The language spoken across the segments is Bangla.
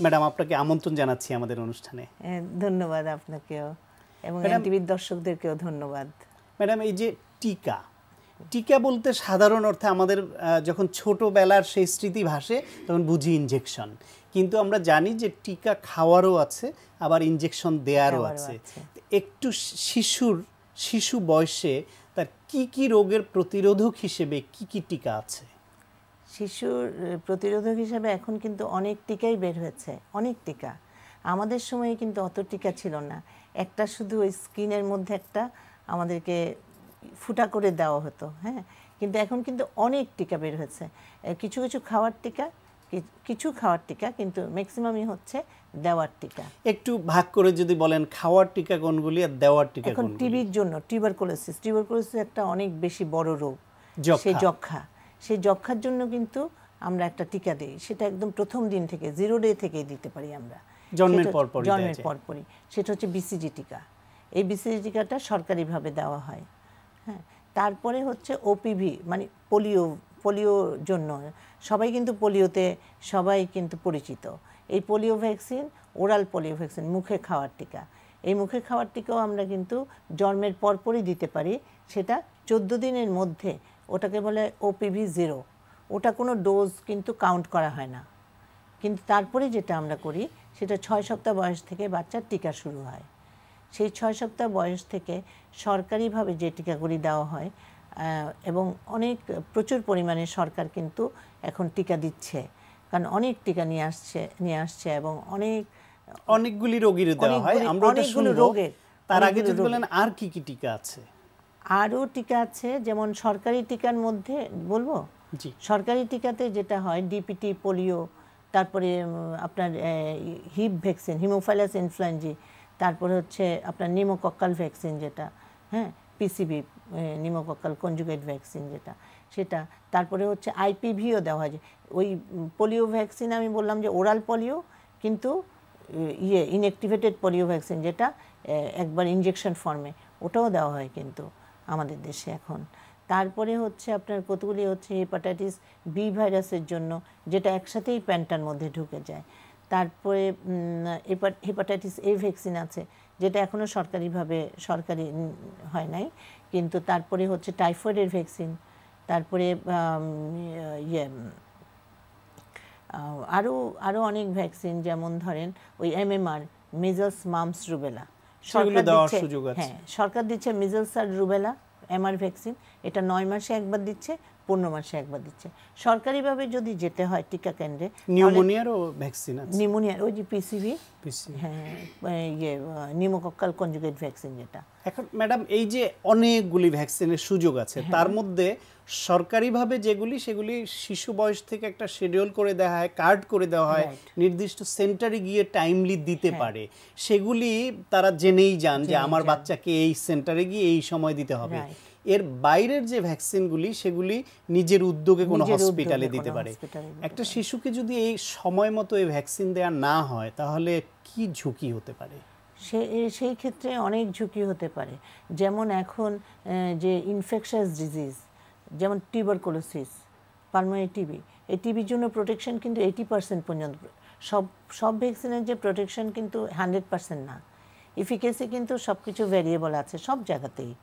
ম্যাডাম আপনাকে আমন্ত্রণ জানাচ্ছি আমাদের অনুষ্ঠানে। ধন্যবাদ আপনাকেও এবং এনটিভির দর্শকদেরকেও ধন্যবাদ। ম্যাডাম, এই যে টিকা টিকা বলতে সাধারণ অর্থে আমাদের যখন ছোটবেলার সেই স্মৃতি ভাসে তখন বুঝি ইনজেকশন, কিন্তু আমরা জানি যে টিকা খাওয়ারও আছে আবার ইনজেকশন দেওয়ারও আছে। একটু শিশু বয়সে তার কি কি রোগের প্রতিরোধক হিসেবে কি কি টিকা আছে? শিশুর প্রতিরোধক হিসেবে এখন কিন্তু অনেক টিকাই বের হয়েছে, অনেক টিকা। আমাদের সময়ে কিন্তু অত টিকা ছিল না, একটা শুধু ওই স্কিনের মধ্যে একটা আমাদেরকে ফুটা করে দেওয়া হতো। হ্যাঁ, কিন্তু এখন কিন্তু অনেক টিকা বের হয়েছে। কিছু কিছু খাওয়ার টিকা, কিন্তু ম্যাক্সিমামই হচ্ছে দেওয়ার টিকা। একটু ভাগ করে যদি বলেন খাওয়ার টিকা কোনগুলি আর দেওয়ার টিকা কোনগুলি? এখন টিবির জন্য টিউবারকুলোসিস একটা অনেক বেশি বড় রোগ, সেই যক্ষার জন্য কিন্তু আমরা একটা টিকা দিই, সেটা একদম প্রথম দিন থেকে 0 ডে থেকেই দিতে পারি আমরা, জন্মের পরপরই। সেটা হচ্ছে বিসিজি টিকা। এই বিসিজি টিকাটা সরকারিভাবে দেওয়া হয়। হ্যাঁ, তারপরে হচ্ছে ওপিভি, মানে পোলিওর জন্য সবাই কিন্তু সবাই কিন্তু পরিচিত। এই polio vaccine, oral polio vaccine, মুখে খাওয়ার টিকা। এই মুখে খাওয়ার টিকাও আমরা কিন্তু জন্মের পরপরই দিতে পারি, সেটা 14 দিনের মধ্যে। ওটাকে বলে ওপিভি 0। ওটা কোনো ডোজ কিন্তু কাউন্ট করা হয় না, কিন্তু তারপরে যেটা আমরা করি সেটা 6 সপ্তাহ বয়স থেকে বাচ্চার টিকা শুরু হয়। সেই 6 সপ্তাহ বয়স থেকে সরকারিভাবে যে টিকাগুলি দেওয়া হয়, এবং প্রচুর পরিমাণে সরকার কিন্তু এখন টিকা দিচ্ছে, কারণ অনেক টিকা নিয়ে আসছে এবং অনেকগুলি রোগীর দেওয়া হয়। আমরা ওটা শুনবো, তার আগে যদি বলেন আর কি কি টিকা আছে? আরও টিকা আছে, যেমন সরকারি টিকার মধ্যে বলবো। সরকারি টিকাতে যেটা হয় ডিপিটি, পোলিও, তারপরে আপনার হিপ ভ্যাকসিন, হিমোফাইলাস ইনফ্লুয়েঞ্জি, তারপরে হচ্ছে আপনার নিউমোকক্কাল ভ্যাকসিন যেটা, হ্যাঁ, পিসিবি, নিউমোকক্কাল কনজুগেট ভ্যাকসিন সেটা, তারপরে হচ্ছে আইপিভিও দেওয়া হয়। ওই পোলিও ভ্যাকসিন আমি বললাম যে ওরাল পোলিও, কিন্তু ইনঅ্যাক্টিভেটেড পোলিও ভ্যাকসিন যেটা একবার ইনজেকশন ফর্মে, ওটাও দেওয়া হয় কিন্তু আমাদের দেশে এখন। তারপরে হচ্ছে আপনার কতগুলি হচ্ছে হেপাটাইটিস বি ভাইরাসের জন্য, যেটা একসাথেই প্যান্টার মধ্যে ঢুকে যায়। তারপরে হেপাটাইটিস এ ভ্যাকসিন আছে, যেটা এখনও সরকারি হয় নাই, কিন্তু তারপরে হচ্ছে টাইফয়েডের ভ্যাকসিন, তারপরে আরও অনেক ভ্যাকসিন, যেমন ধরেন ওই MMR, মিজলস, মাম্পস, রুবেলা, সরকার দিচ্ছে মিজলস আর রুবেলা MR ভ্যাকসিন। এটা 9 মাসে একবার দিচ্ছে, 15 মাসে একবার দিচ্ছে। সরকারিভাবে যদি যেতে হয় টিকা কেন্দ্রে, নিউমোনিয়ারও ভ্যাকসিন আছে, নিউমোনিয়ার ওই যে পিসিভি, হ্যাঁ, নিউমোকক্কাল কনজুগেট ভ্যাকসিন যেটা। এখন ম্যাডাম, এই যে অনেকগুলি ভ্যাকসিনের সুযোগ আছে, তার মধ্যে সরকারিভাবে যেগুলি, সেগুলি শিশু বয়স থেকে একটা শিডিউল করে দেওয়া হয়, কার্ড করে দেওয়া হয়, নির্দিষ্ট সেন্টারে গিয়ে টাইমলি দিতে পারে। সেগুলি তারা জেনেই যান যে আমার বাচ্চাকে এই সেন্টারে গিয়ে এই সময় দিতে হবে। এর বাইরের যে ভ্যাকসিনগুলি, সেগুলি নিজের উদ্যোগে কোনো হসপিটালে দিতে পারে। একটা শিশুকে যদি এই সময় মতো এই ভ্যাকসিন দেওয়া না হয়, তাহলে কি ঝুঁকি হতে পারে? সেই ক্ষেত্রে অনেক ঝুঁকি হতে পারে। যেমন এখন যে ইনফেকশাস ডিজিজ, যেমন টিউবারকুলোসিস, পালমোনারি টিবি, এই টিবির জন্য প্রোটেকশন কিন্তু 80% পর্যন্ত। সব ভ্যাকসিনের যে প্রোটেকশন কিন্তু 100% না, এফিকেসি কিন্তু সব কিছু ভ্যারিয়েবল আছে সব জায়গাতেই।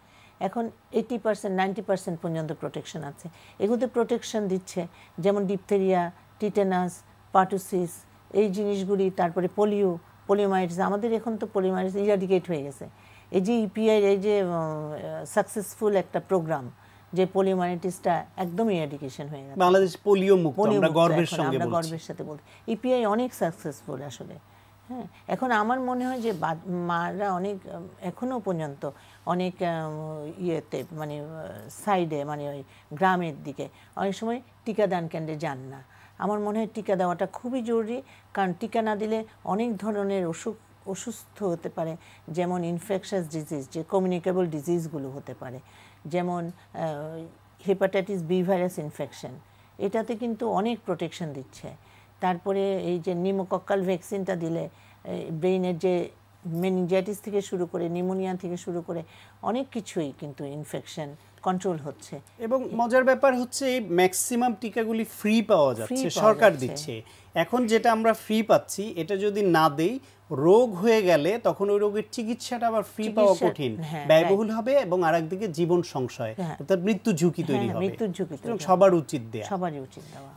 এখন 80%, 90% পর্যন্ত প্রোটেকশন আছে। এগুলোতে প্রোটেকশন দিচ্ছে, যেমন ডিপথেরিয়া, টিটেনাস, পার্টুসিস, এই জিনিসগুলি, তারপরে পোলিওমাইটিস। আমাদের এখন তো পোলিওমাইটিস ইরাডিকেট হয়ে গেছে। এই যে ইপিআই, এই যে সাকসেসফুল একটা প্রোগ্রাম, যে পোলিওমাইটিসটা একদম ইরাডিকেশন হয়ে গেছে, বাংলাদেশ পোলিও মুক্ত, আমরা গর্বের সাথে বলছি। ইপিআই অনেক সাকসেসফুল আসলে। হ্যাঁ, এখন আমার মনে হয় যে মারা অনেক এখনও পর্যন্ত অনেক ইয়েতে, মানে সাইডে, মানে ওই গ্রামের দিকে অনেক সময় টিকাদান কেন্দ্রে যান না। আমার মনে হয় টিকা দেওয়াটা খুবই জরুরি, কারণ টিকা না দিলে অনেক ধরনের অসুস্থ হতে পারে, যেমন ইনফেকশাস ডিজিজ, যে কমিউনিকেবল ডিজিজগুলো হতে পারে, যেমন হেপাটাইটিস বি ভাইরাস ইনফেকশন, এটাতে কিন্তু অনেক প্রোটেকশন দিচ্ছে। তারপরে এই যে নিউমোকক্কাল ভ্যাকসিনটা দিলে ব্রেইনের যে মেনিনজাইটিস থেকে শুরু করে, নিউমোনিয়া থেকে শুরু করে অনেক কিছুই কিন্তু ইনফেকশন কন্ট্রোল হচ্ছে। এবং মজার ব্যাপার হচ্ছে এই ম্যাক্সিমাম টিকাগুলি ফ্রি পাওয়া যাচ্ছে, সরকার দিচ্ছে। এখন যেটা আমরা ফ্রি পাচ্ছি, এটা যদি না দেই, রোগ হয়ে গেলে তখন ওই রোগের চিকিৎসাটা আবার ফ্রি পাওয়া কঠিন, ব্যয়বহুল হবে এবং আরেকদিকে জীবন সংশয় অর্থাৎ মৃত্যু ঝুঁকি তৈরি হবে। সবার উচিত দেয়া, সবারই উচিত দেওয়া।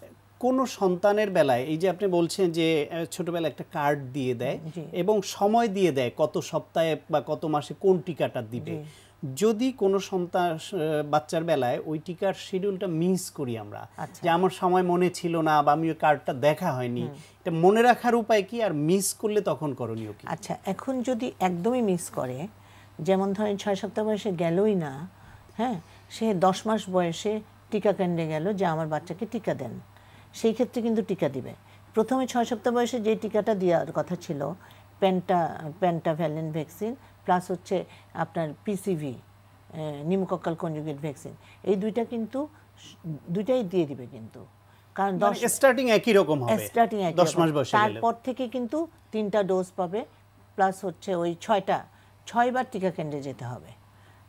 কোন সন্তানের বেলায় এই যে আপনি বলছেন যে ছোটবেলায় একটা কার্ড দিয়ে দেয় এবং সময় দিয়ে দেয় কত সপ্তাহে বা কত মাসে কোন টিকাটা দিবে, যদি কোনো সন্তান বাচ্চার বেলায় ওই টিকার শিডিউলটা মিস করি আমরা, যে আমার সময় মনে ছিল না বা আমি ওই কার্ডটা দেখা হয়নি, এটা মনে রাখার উপায় কি, আর মিস করলে তখন করণীয় কি? আচ্ছা, এখন যদি একদমই মিস করে, যেমন ধরেন 6 সপ্তাহ বয়সে গেলই না, হ্যাঁ, সে 10 মাস বয়সে টিকা কেন্দ্রে গেল যে আমার বাচ্চাকে টিকা দেন, সেই ক্ষেত্রে কিন্তু টিকা দিবে। প্রথমে 6 সপ্তাহ বয়সে যে টিকাটা দেওয়ার কথা ছিল পেন্টাভ্যালেন্ট ভ্যাকসিন প্লাস হচ্ছে আপনার পিসিভি নিউমোকক্কাল কনজুগেট ভ্যাকসিন, এই দুইটা কিন্তু দুইটাই দিয়ে দিবে কিন্তু, কারণ স্টার্টিং একই রকম হবে, স্টার্টিং 10 মাস বয়সে তারপর থেকে কিন্তু 3টা ডোজ পাবে, প্লাস হচ্ছে ওই 6 বার টিকা কেন্দ্রে যেতে হবে,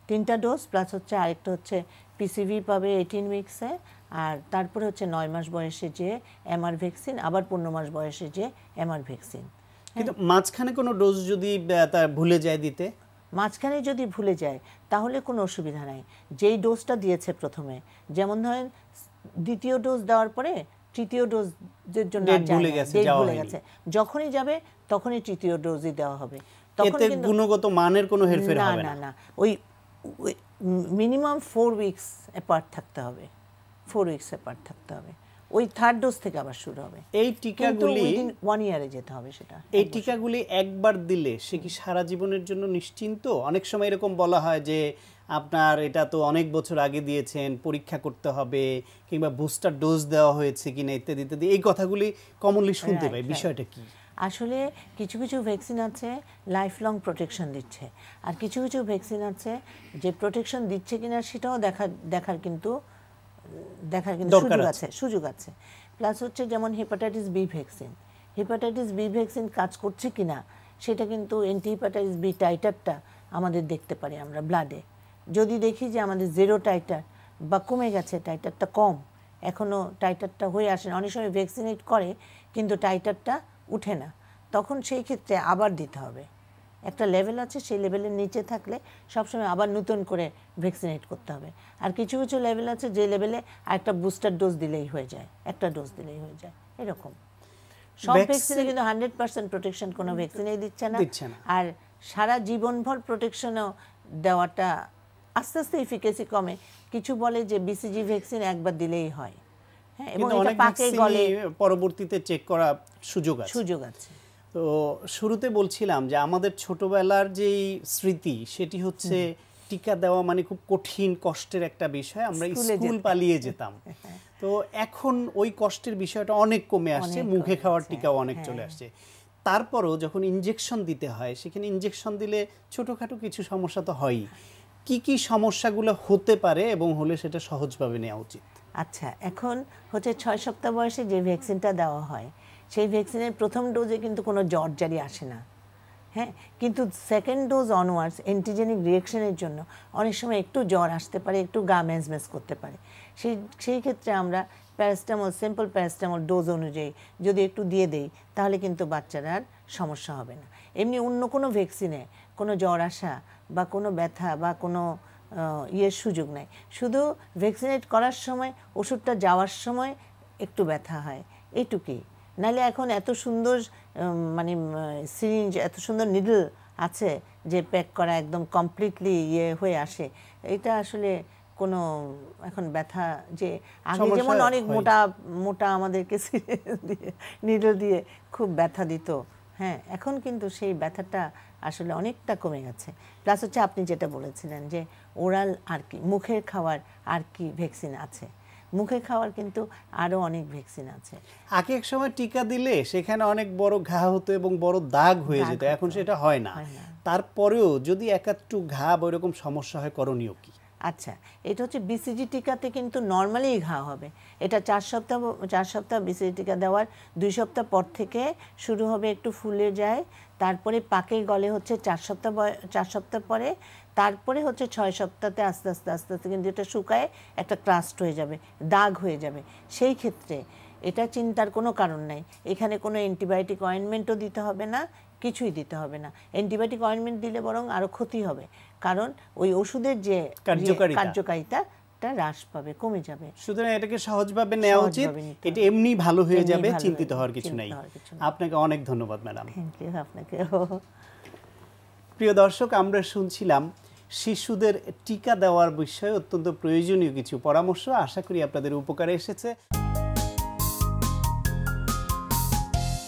3টা ডোজ প্লাস হচ্ছে আরেকটা হচ্ছে পিসিভি পাবে 18 উইকসে, আর তারপরে হচ্ছে 9 মাস বয়সে যে এমআর ভ্যাকসিন, আবার 15 মাস বয়সে যে এমআর ভ্যাকসিন। কিন্তু মাঝখানে কোনো ডোজ যদি তার ভুলে যায় দিতে, মাঝখানে যদি ভুলে যায় তাহলে কোনো অসুবিধা নাই। যেই ডোজটা দিয়েছে প্রথমে, যেমন ধরেন দ্বিতীয় ডোজ দেওয়ার পরে তৃতীয় ডোজের জন্য ভুলে গেছে, যখনই যাবে তখনই তৃতীয় ডোজই দেওয়া হবে, তখন কিন্তু গুণগত মানের কোনো হেরফের হবে না। না, ওই মিনিমাম 4 উইকস অ্যাপার্ট থাকতে হবে, 4 উইকস অ্যাপার্ট থাকতে হবে, ওই 3rd ডোজ থেকে আবার শুরু হবে। এই টিকাগুলি 1 ইয়ারে যেতে হবে সেটা। এই টিকাগুলি একবার দিলে সে কি সারা জীবনের জন্য নিশ্চিন্ত? অনেক সময় এরকম বলা হয় যে আপনার এটা তো অনেক বছর আগে দিয়েছেন, পরীক্ষা করতে হবে, কিংবা বুস্টার ডোজ দেওয়া হয়েছে কিনা ইত্যাদি ইত্যাদি, এই কথাগুলি কমনলি শুনতে পাই। বিষয়টা কি? আসলে কিছু কিছু ভ্যাকসিন আছে লাইফ লং প্রোটেকশন দিচ্ছে, আর কিছু কিছু ভ্যাকসিন আছে যে প্রোটেকশন দিচ্ছে কিনা সেটাও দেখার কিন্তু সুযোগ আছে। প্লাস হচ্ছে যেমন হেপাটাইটিস বি ভ্যাকসিন কাজ করছে কিনা সেটা কিন্তু অ্যান্টি হেপাটাইটিস বি টাইটারটা আমাদের দেখতে পারি আমরা ব্লাডে। যদি দেখি যে আমাদের 0 টাইটার বা কমে গেছে, টাইটারটা কম, এখনও টাইটারটা হয়ে আসে না, অনেক সময় ভ্যাকসিনেট করে কিন্তু টাইটারটা উঠে না, তখন সেই ক্ষেত্রে আবার দিতে হবে। একটা লেভেল আছে, সেই লেভেলের নিচে থাকলে সবসময় আবার নতুন করে ভ্যাকসিনেট করতে হবে। আর কিছু কিছু লেভেল আছে যে লেভেলে আরেকটা বুস্টার ডোজ দিলেই হয়ে যায়, একটা ডোজ দিলেই হয়ে যায়, এরকম। সব ভ্যাকসিনে কিন্তু 100% প্রোটেকশন কোনো ভ্যাকসিনেই দিচ্ছে না, আর সারা জীবনভর প্রোটেকশনও দেওয়াটা আস্তে আস্তে এফিকেসি কমে। কিছু বলে যে বিসিজি ভ্যাকসিন একবার দিলেই হয়, হ্যাঁ, এবং এটা পাকে গলে পরবর্তীতে চেক করা সুযোগ আছে। তো শুরুতে বলছিলাম যে আমাদের ছোটবেলার যেই স্মৃতি সেটি হচ্ছে টিকা দেওয়া মানে খুব কঠিন কষ্টের একটা বিষয়, আমরা স্কুল পালিয়ে যেতাম। তো এখন ওই কষ্টের বিষয়টা অনেক কমে আসছে, মুখে খাওয়ার টিকাও অনেক চলে আসছে। তারপরও যখন ইনজেকশন দিতে হয়, সেখানে ইনজেকশন দিলে ছোটোখাটো কিছু সমস্যা তো হয়ই। কি কি সমস্যাগুলো হতে পারে এবং হলে সেটা সহজভাবে নেওয়া উচিত? আচ্ছা, এখন হচ্ছে 6 সপ্তাহ বয়সে যে ভ্যাকসিনটা দেওয়া হয়, সেই ভ্যাকসিনের প্রথম ডোজে কিন্তু কোনো জ্বর জারি আসে না, হ্যাঁ, কিন্তু সেকেন্ড ডোজ অনওয়ার্ডস অ্যান্টিজেনিক রিঅ্যাকশনের জন্য অনেক সময় একটু জ্বর আসতে পারে, একটু গা ম্যাজম্যাজ করতে পারে। সেই ক্ষেত্রে আমরা প্যারাসিটামল, সিম্পল প্যারাসিটামল ডোজ অনুযায়ী যদি একটু দিয়ে দেই তাহলে কিন্তু বাচ্চার আর সমস্যা হবে না। এমনি অন্য কোনো ভ্যাকসিনে কোনো জ্বর আসা বা কোনো ব্যথা বা কোনো সুযোগ নাই, শুধু ভ্যাকসিনেট করার সময় ওষুধটা যাওয়ার সময় একটু ব্যথা হয়, এইটুকুই। নাহলে এখন এত সুন্দর মানে সিরিঞ্জ, এত সুন্দর নিডল আছে যে প্যাক করা একদম কমপ্লিটলি হয়ে আসে, এটা আসলে কোনো এখন ব্যথা যে আগে যেমন অনেক মোটা মোটা আমাদেরকে নিডল দিয়ে খুব ব্যথা দিত, হ্যাঁ, এখন কিন্তু সেই ব্যথাটা আসলে অনেকটা কমে গেছে। প্লাস হচ্ছে আপনি যেটা বলেছিলেন যে ওরাল আর কি মুখের খাওয়ার আর কি ভ্যাকসিন আছে, মুখে খাওয়ার কিন্তু আরও অনেক ভ্যাকসিন আছে। আগে এক সময় টিকা দিলে সেখানে অনেক বড় ঘা হতো এবং বড় দাগ হয়ে যেত, এখন সেটা হয় না। তারপরেও যদি একটু ঘা বা এরকম সমস্যা হয়, করণীয় কি? আচ্ছা, এটা হচ্ছে বিসিজি টিকাতে কিন্তু নর্মালি ঘা হবে, এটা 4 সপ্তাহ বিসিজি টিকা দেওয়ার 2 সপ্তাহ পর থেকে শুরু হবে, একটু ফুলে যায়, তারপরে পাকে গলে হচ্ছে 4 সপ্তাহ পরে, তারপরে হচ্ছে 6 সপ্তাহে আস্তে আস্তে আস্তে আস্তে কিন্তু এটা শুকায় একটা ক্রাস্ট হয়ে যাবে, দাগ হয়ে যাবে। সেই ক্ষেত্রে এটা চিন্তার কোনো কারণ নাই। এখানে কোনো অ্যান্টিবায়োটিক অয়েনমেন্টও দিতে হবে না, কিছুই দিতে হবে না। অ্যান্টিবায়োটিক অয়েনমেন্ট দিলে বরং আরও ক্ষতি হবে, কারণ ওই ওষুধের যে কার্যকারিতা হ্রাস পাবে, কমে যাবে। সুতরাং এটাকে সহজভাবে নেওয়া উচিত, এটা এমনি ভালো হয়ে যাবে, চিন্তিত হওয়ার কিছু নাই। আপনাকে অনেক ধন্যবাদ ম্যাডাম। থ্যাংক ইউ আপনাকে। প্রিয় দর্শক, আমরা শুনছিলাম শিশুদের টিকা দেওয়ার বিষয়ে অত্যন্ত প্রয়োজনীয় কিছু পরামর্শ। আশা করি আপনাদের উপকারে এসেছে।